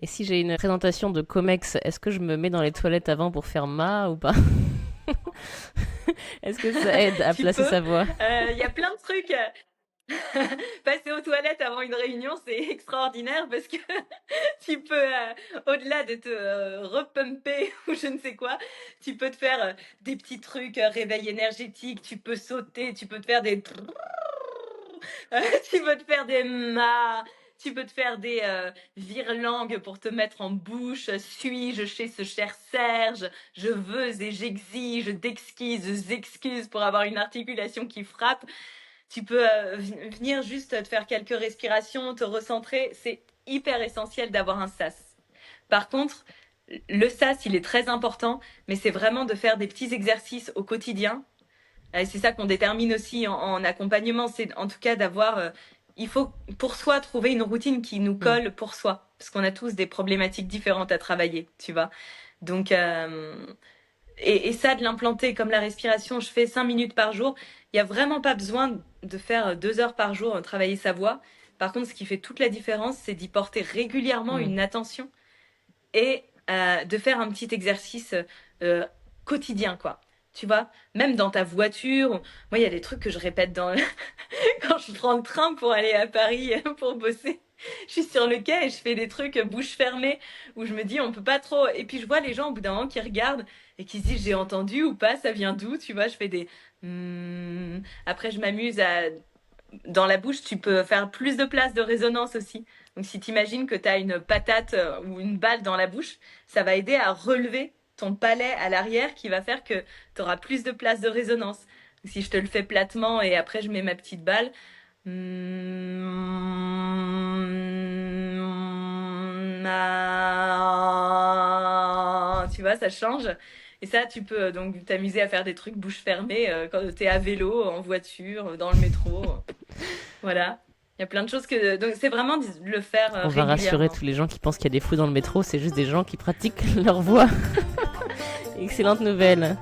Et si j'ai une présentation de Comex, est-ce que je me mets dans les toilettes avant pour faire ma ou pas? Est-ce que ça aide à Tu placer peux. sa voix? Il y a plein de trucs. Passer aux toilettes avant une réunion, c'est extraordinaire parce que tu peux, au-delà de te repumper ou je ne sais quoi, tu peux te faire des petits trucs, réveil énergétique, tu peux sauter, tu peux te faire des... tu peux te faire des ma, tu peux te faire des virelangues pour te mettre en bouche. Suis-je chez ce cher Serge? Je veux et j'exige d'exquises excuses pour avoir une articulation qui frappe. Tu peux venir juste te faire quelques respirations, te recentrer. C'est hyper essentiel d'avoir un sas. Par contre, le sas, il est très important, mais c'est vraiment de faire des petits exercices au quotidien. C'est ça qu'on détermine aussi en accompagnement, c'est en tout cas d'avoir... il faut pour soi trouver une routine qui nous Hmm. colle pour soi, parce qu'on a tous des problématiques différentes à travailler, tu vois. Donc, et ça, de l'implanter comme la respiration, je fais 5 minutes par jour. Il n'y a vraiment pas besoin de faire 2 heures par jour travailler sa voix. Par contre, ce qui fait toute la différence, c'est d'y porter régulièrement Hmm. une attention et de faire un petit exercice euh, quotidien, quoi. Tu vois, même dans ta voiture. Moi, il y a des trucs que je répète quand je prends le train pour aller à Paris pour bosser. Je suis sur le quai et je fais des trucs bouche fermée où je me dis on peut pas trop. Et puis je vois les gens au bout d'un moment qui regardent et qui se disent j'ai entendu ou pas, ça vient d'où, tu vois. Je fais des après je m'amuse à dans la bouche, tu peux faire plus de place de résonance aussi. Donc si tu imagines que tu as une patate ou une balle dans la bouche, ça va aider à relever ton palais à l'arrière qui va faire que tu auras plus de place de résonance. Donc, si je te le fais platement et après je mets ma petite balle, tu vois, ça change. Et ça, tu peux donc t'amuser à faire des trucs bouche fermée quand tu es à vélo, en voiture, dans le métro. Voilà. Il y a plein de choses que. Donc, c'est vraiment de le faire On va rassurer régulièrement. tous les gens qui pensent qu'il y a des fous dans le métro, c'est juste des gens qui pratiquent leur voix. Excellente nouvelle.